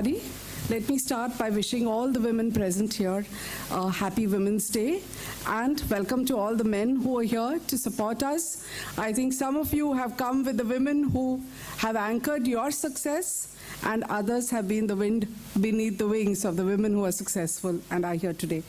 everybody. Let me start by wishing all the women present here a happy Women's Day, and welcome to all the men who are here to support us. I think some of you have come with the women who have anchored your success, and others have been the wind beneath the wings of the women who are successful and are here today.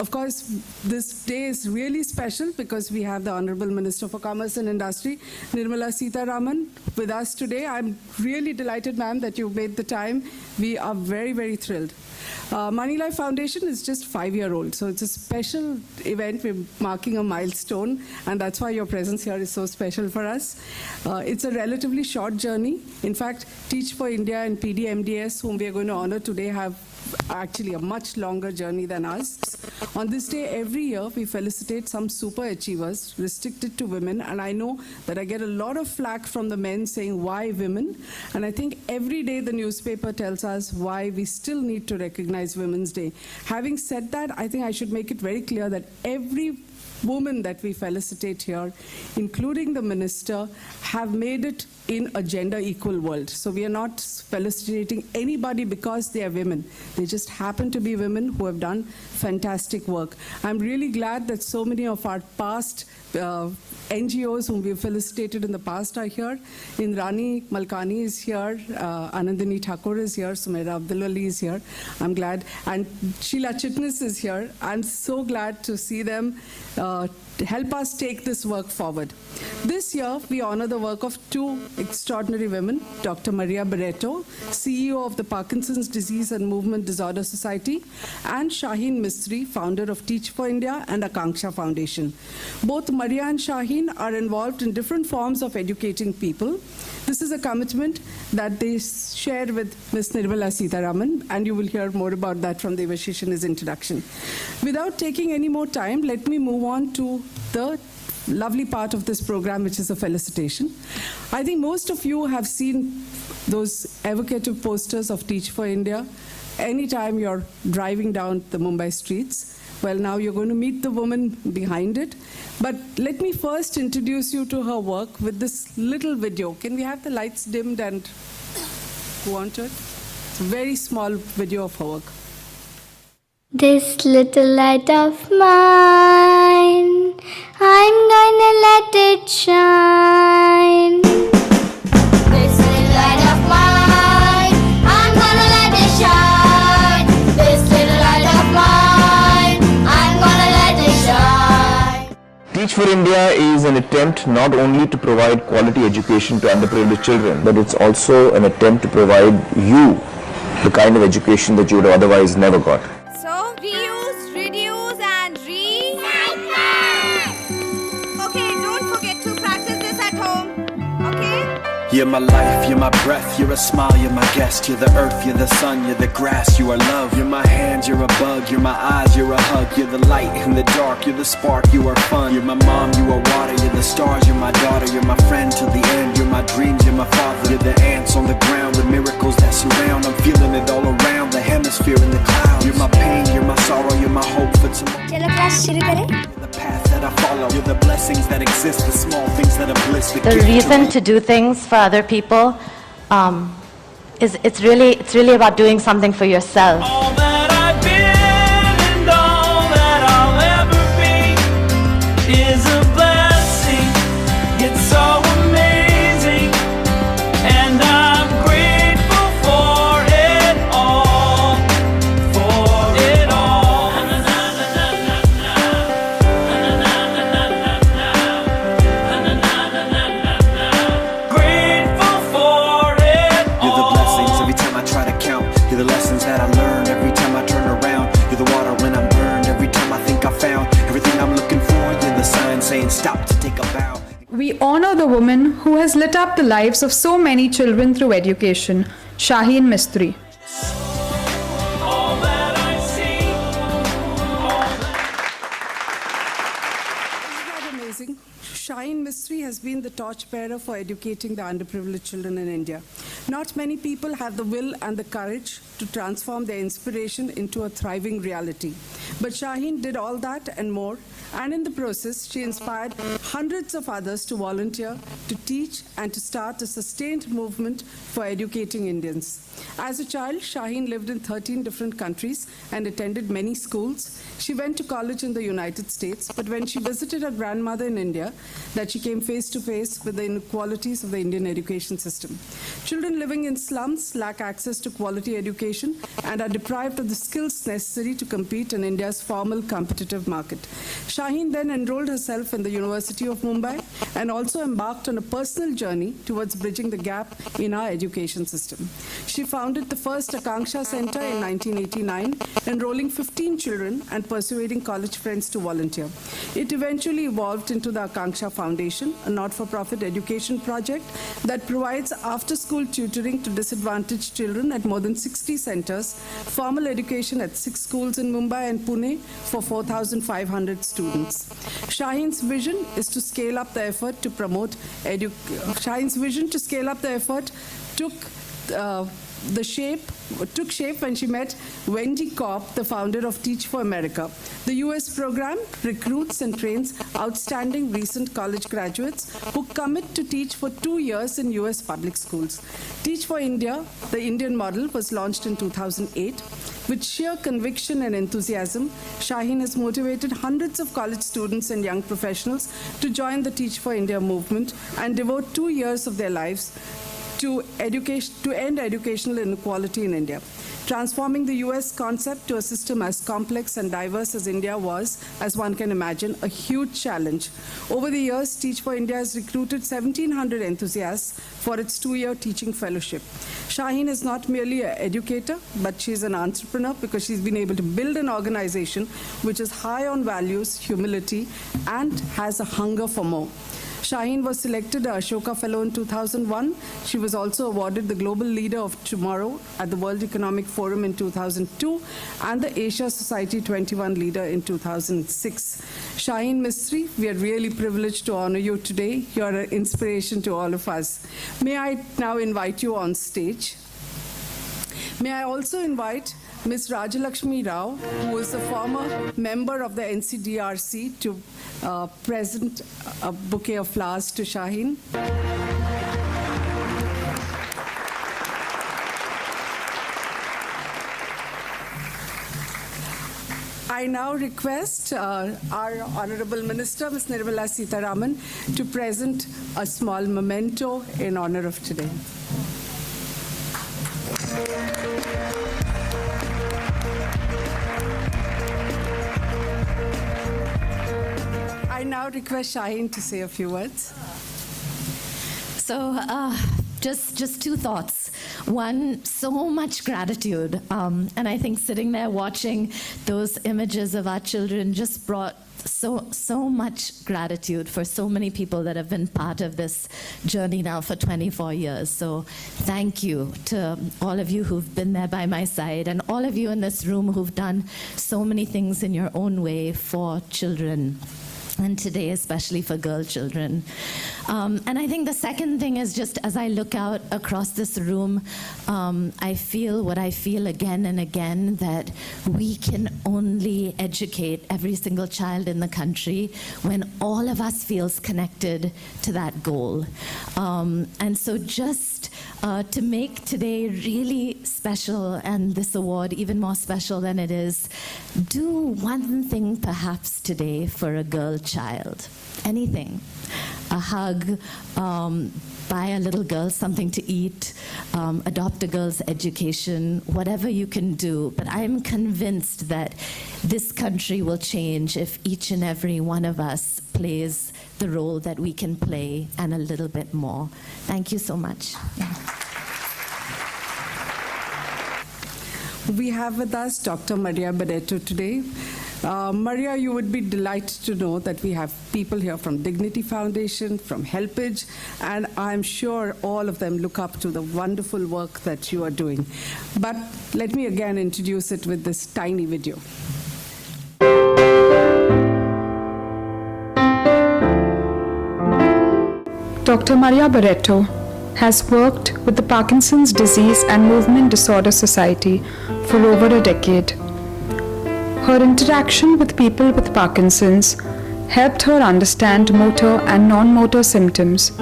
Of course, this day is really special because we have the Honorable Minister for Commerce and Industry, Nirmala Sitharaman, with us today. I'm really delighted, ma'am, that you made the time. We are very, very thrilled. Moneylife Foundation is just 5-year-old, so it's a special event. We're marking a milestone, and that's why your presence here is so special for us. It's a relatively short journey. In fact, Teach for India and PDMDS, whom we are going to honor today, have actually a much longer journey than us. On this day every year, we felicitate some super achievers restricted to women, and I know that I get a lot of flack from the men saying, why women? And I think every day the newspaper tells us why we still need to recognize Women's Day. Having said that, I think I should make it very clear that every woman that we felicitate here, including the minister, have made it in a gender equal world. So we are not felicitating anybody because they are women. They just happen to be women who have done fantastic work. I'm really glad that so many of our past NGOs whom we've felicitated in the past are here. Indrani Malkani is here, Anandini Thakur is here, Sumaira Abdulali is here. I'm glad. And Sheila Chitnis is here. I'm so glad to see them help us take this work forward. This year, we honor the work of two extraordinary women, Dr. Maria Barreto, CEO of the Parkinson's Disease and Movement Disorder Society, and Shaheen Mistry, founder of Teach for India and Akanksha Foundation. Both Maria and Shaheen are involved in different forms of educating people. This is a commitment that they share with Ms. Nirmala Sitharaman, and you will hear more about that from Devashish in his introduction. Without taking any more time, let me move on to the lovely part of this program, which is a felicitation. I think most of you have seen those evocative posters of Teach for India anytime you're driving down the Mumbai streets. Well, now you're going to meet the woman behind it. But let me first introduce you to her work with this little video. Can we have the lights dimmed and go on to it? It's a very small video of her work. This little light of mine, I'm gonna let it shine. This little light of mine, I'm gonna let it shine. This little light of mine, I'm gonna let it shine. Teach for India is an attempt not only to provide quality education to underprivileged children, but it's also an attempt to provide you the kind of education that you would otherwise never got. So, reuse, reduce and recycle. Okay, don't forget to practice this at home. Okay? You're my life, you're my breath, you're a smile, you're my guest. You're the earth, you're the sun, you're the grass, you are love. You're my hands, you're a bug, you're my eyes, you're a hug. You're the light in the dark, you're the spark, you are fun. You're my mom, you are water, you're the stars, you're my daughter. You're my friend till the end, you're my dreams, you're my father. You're the ants on the ground, the miracles that surround. I'm feeling it all around, the hemisphere in the clouds. You're my pain, you're my sorrow, you're my hope for tomorrow. Chalo class shuru kare? You're the path that I follow, you're the blessings that exist, the small things that are bliss. The reason to do things for other people is it's really about doing something for yourself. All that I've been and all that I'll ever be is a blessing. It's so amazing, and I'm grateful for it all, for it all. Grateful for it all. You're the blessings every time I try to count. You're the lessons that I learn every time I turn around. You're the water when I'm burned every time I think I found everything I'm looking for. You're the sign saying stop to take a bow. We honor the woman who has lit up the lives of so many children through education, Shaheen Mistry. All that I see, Isn't that amazing? Shaheen Mistry has been the torchbearer for educating the underprivileged children in India. Not many people have the will and the courage to transform their inspiration into a thriving reality. But Shaheen did all that and more, And in the process, she inspired hundreds of others to volunteer, to teach, and to start a sustained movement for educating Indians. As a child, Shaheen lived in 13 different countries and attended many schools. She went to college in the United States, but when she visited her grandmother in India, that she came face to face with the inequalities of the Indian education system. Children living in slums lack access to quality education and are deprived of the skills necessary to compete in India's formal competitive market. Shaheen then enrolled herself in the University of Mumbai and also embarked on a personal journey towards bridging the gap in our education system. She founded the first Akanksha Center in 1989, enrolling 15 children and persuading college friends to volunteer. It eventually evolved into the Akanksha Foundation, a not-for-profit education project that provides after-school tutoring to disadvantaged children at more than 60 centers, formal education at 6 schools in Mumbai and Pune for 4,500 students. Shaheen's vision is to scale up the effort to promote Shaheen's vision to scale up the effort took shape when she met Wendy Kopp, the founder of Teach for America. The US program recruits and trains outstanding recent college graduates who commit to teach for 2 years in US public schools. Teach for India, the Indian model, was launched in 2008. With sheer conviction and enthusiasm, Shaheen has motivated hundreds of college students and young professionals to join the Teach for India movement and devote 2 years of their lives to end educational inequality in India. Transforming the US concept to a system as complex and diverse as India was, as one can imagine, a huge challenge. Over the years, Teach for India has recruited 1,700 enthusiasts for its 2-year teaching fellowship. Shaheen is not merely an educator, but she's an entrepreneur because she's been able to build an organization which is high on values, humility, and has a hunger for more. Shaheen was selected a Ashoka Fellow in 2001. She was also awarded the Global Leader of Tomorrow at the World Economic Forum in 2002 and the Asia Society 21 Leader in 2006. Shaheen Mistry, we are really privileged to honor you today. You are an inspiration to all of us. May I now invite you on stage. May I also invite Ms. Rajalakshmi Rao, who is a former member of the NCDRC, to present a bouquet of flowers to Shaheen. I now request our Honorable Minister, Ms. Nirmala Sitharaman, to present a small memento in honor of today. I now request Shaheen to say a few words. So, just two thoughts. One, so much gratitude. And I think sitting there watching those images of our children just brought so much gratitude for so many people that have been part of this journey now for 24 years. So thank you to all of you who've been there by my side and all of you in this room who've done so many things in your own way for children. And today, especially for girl children. And I think the second thing is just as I look out across this room, I feel what I feel again and again, that we can only educate every single child in the country when all of us feels connected to that goal. And so just to make today really special and this award even more special than it is, do one thing perhaps today for a girl child. Anything. A hug, buy a little girl something to eat, adopt a girl's education, whatever you can do. But I'm convinced that this country will change if each and every one of us plays the role that we can play and a little bit more. Thank you so much. We have with us Dr. Maria Barreto today. Maria, you would be delighted to know that we have people here from Dignity Foundation, from Helpage, and I'm sure all of them look up to the wonderful work that you are doing. But let me again introduce it with this tiny video. Dr. Maria Barreto has worked with the Parkinson's Disease and Movement Disorder Society for over a decade. Her interaction with people with Parkinson's helped her understand motor and non-motor symptoms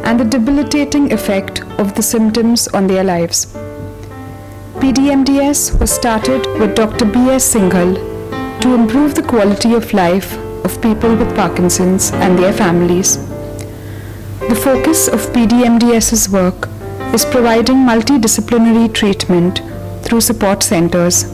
and the debilitating effect of the symptoms on their lives. PDMDS was started with Dr. B.S. Singhal to improve the quality of life of people with Parkinson's and their families. The focus of PDMDS's work is providing multidisciplinary treatment through support centers.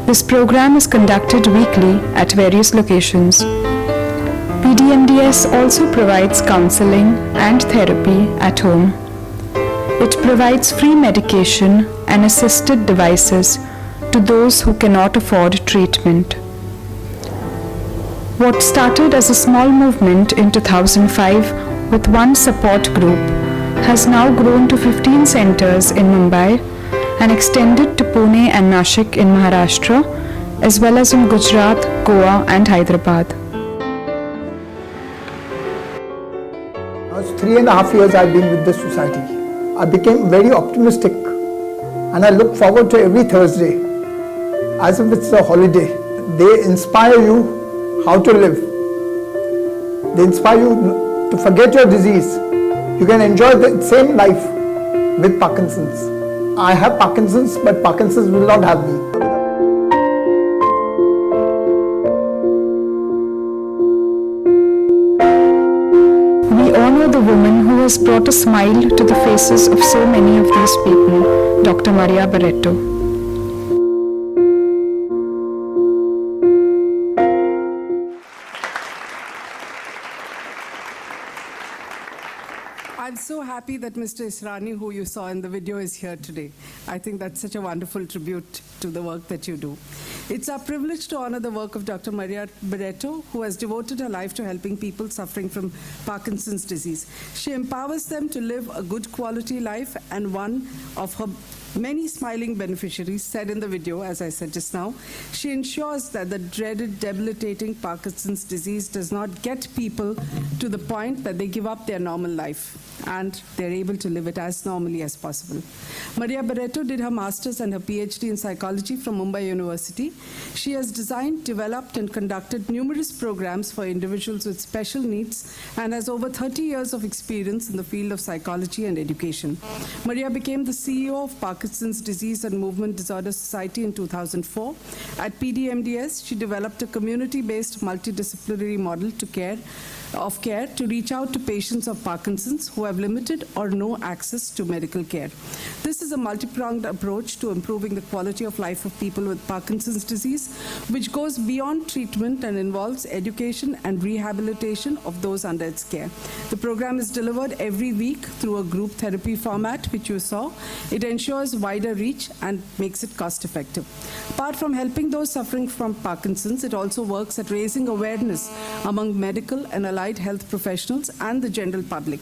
This program is conducted weekly at various locations. PDMDS also provides counseling and therapy at home. It provides free medication and assisted devices to those who cannot afford treatment. What started as a small movement in 2005 with one support group has now grown to 15 centers in Mumbai and extended to Pune and Nashik in Maharashtra, as well as in Gujarat, Goa and Hyderabad. Now it's 3.5 years I've been with this society. I became very optimistic and I look forward to every Thursday as if it's a holiday. They inspire you how to live. They inspire you to forget your disease. You can enjoy the same life with Parkinson's. I have Parkinson's, but Parkinson's will not have me. We honor the woman who has brought a smile to the faces of so many of these people, Dr. Maria Barreto. I'm so happy that Mr. Israni, who you saw in the video, is here today. I think that's such a wonderful tribute to the work that you do. It's our privilege to honor the work of Dr. Maria Barreto, who has devoted her life to helping people suffering from Parkinson's disease. She empowers them to live a good quality life, and one of her many smiling beneficiaries said in the video, as I said just now, she ensures that the dreaded, debilitating Parkinson's disease does not get people to the point that they give up their normal life and they're able to live it as normally as possible. Maria Barreto did her master's and her PhD in psychology from Mumbai University. She has designed, developed, and conducted numerous programs for individuals with special needs and has over 30 years of experience in the field of psychology and education. Maria became the CEO of Parkinson's Disease and Movement Disorder Society in 2004. At PDMDS, she developed a community-based multidisciplinary model of care to reach out to patients of Parkinson's who have limited or no access to medical care. This is a multi-pronged approach to improving the quality of life of people with Parkinson's disease, which goes beyond treatment and involves education and rehabilitation of those under its care. The program is delivered every week through a group therapy format, which you saw. It ensures wider reach and makes it cost-effective. Apart from helping those suffering from Parkinson's, it also works at raising awareness among medical and allied health professionals and the general public.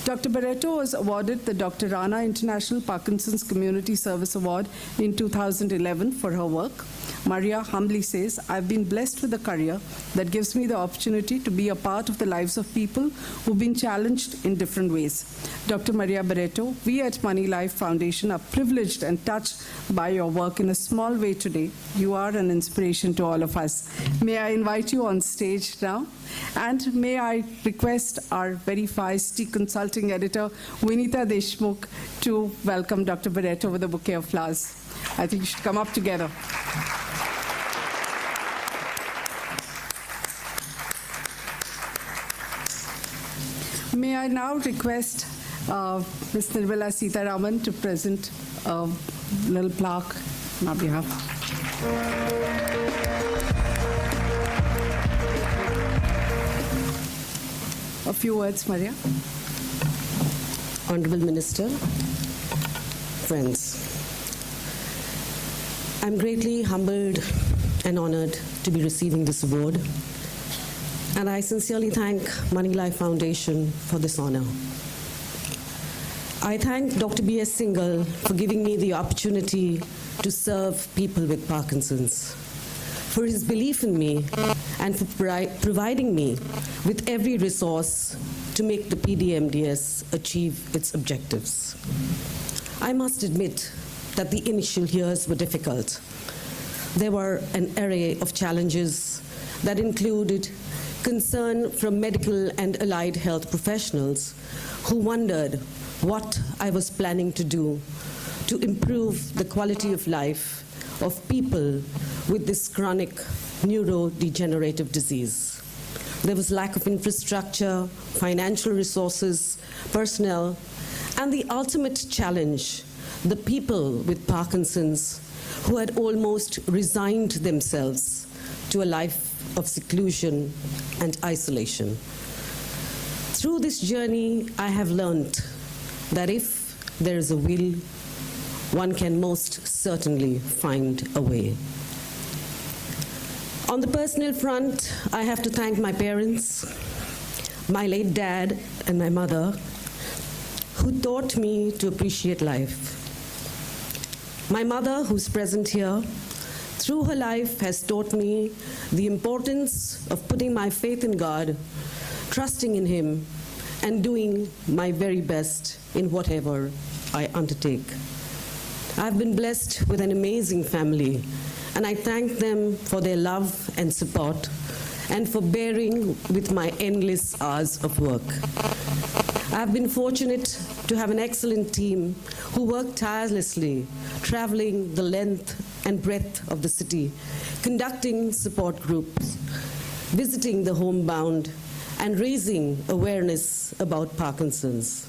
Dr. Barreto was awarded the Dr. Rana International Parkinson's Community Service Award in 2011 for her work. Maria humbly says, "I've been blessed with a career that gives me the opportunity to be a part of the lives of people who've been challenged in different ways." Dr. Maria Barreto, we at Moneylife Foundation are privileged and touched by your work in a small way today. You are an inspiration to all of us. May I invite you on stage now? And may I request our very feisty consulting editor, Vinita Deshmukh, to welcome Dr. Barreto with a bouquet of flowers. I think you should come up together. May I now request Ms. Nirmala Sitaraman to present a little plaque on our behalf. A few words, Maria. Honorable Minister, friends, I'm greatly humbled and honored to be receiving this award, and I sincerely thank Moneylife Foundation for this honor. I thank Dr. B.S. Singhal for giving me the opportunity to serve people with Parkinson's, for his belief in me, and for providing me with every resource to make the PDMDS achieve its objectives. I must admit that the initial years were difficult. There were an array of challenges that included concern from medical and allied health professionals who wondered what I was planning to do to improve the quality of life of people with this chronic neurodegenerative disease. There was lack of infrastructure, financial resources, personnel, and the ultimate challenge, the people with Parkinson's who had almost resigned themselves to a life of seclusion and isolation. Through this journey, I have learned that if there is a will, one can most certainly find a way. On the personal front, I have to thank my parents, my late dad and my mother, who taught me to appreciate life. My mother, who's present here, through her life has taught me the importance of putting my faith in God, trusting in Him, and doing my very best in whatever I undertake. I've been blessed with an amazing family, and I thank them for their love and support and for bearing with my endless hours of work. I've been fortunate to have an excellent team who work tirelessly, traveling the length and breadth of the city, conducting support groups, visiting the homebound, and raising awareness about Parkinson's.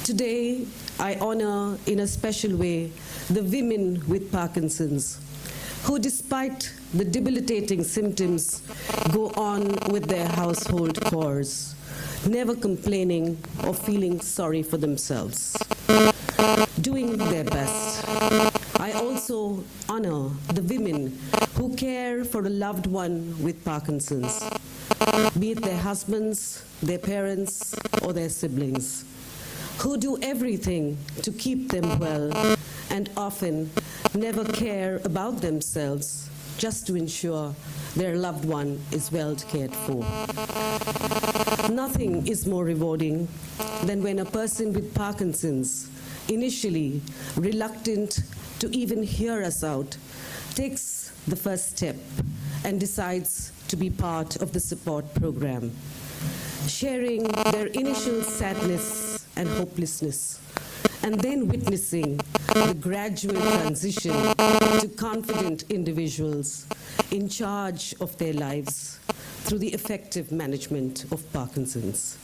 Today, I honor in a special way the women with Parkinson's, who despite the debilitating symptoms go on with their household chores, never complaining or feeling sorry for themselves, doing their best. I also honor the women who care for a loved one with Parkinson's, be it their husbands, their parents, or their siblings, who do everything to keep them well and often never care about themselves just to ensure their loved one is well cared for. Nothing is more rewarding than when a person with Parkinson's, initially reluctant to even hear us out, takes the first step and decides to be part of the support program, sharing their initial sadness and hopelessness, and then witnessing the gradual transition to confident individuals in charge of their lives through the effective management of Parkinson's.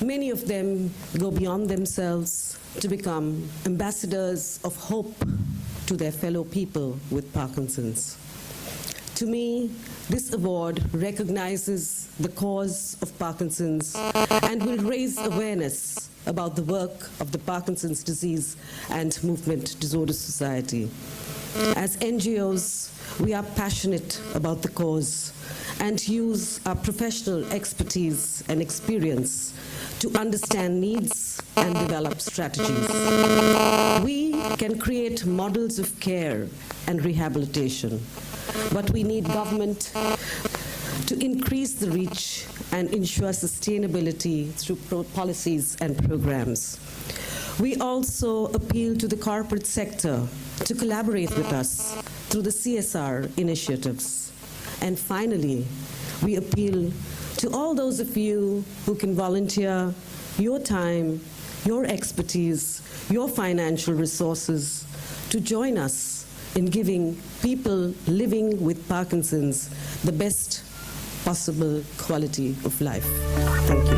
Many of them go beyond themselves to become ambassadors of hope to their fellow people with Parkinson's. To me, this award recognizes the cause of Parkinson's and will raise awareness about the work of the Parkinson's Disease and Movement Disorder Society. As NGOs, we are passionate about the cause and use our professional expertise and experience to understand needs and develop strategies. We can create models of care and rehabilitation, but we need government to increase the reach and ensure sustainability through policies and programs. We also appeal to the corporate sector to collaborate with us through the CSR initiatives. And finally, we appeal to all those of you who can volunteer your time, your expertise, your financial resources to join us in giving people living with Parkinson's the best possible quality of life. Thank you.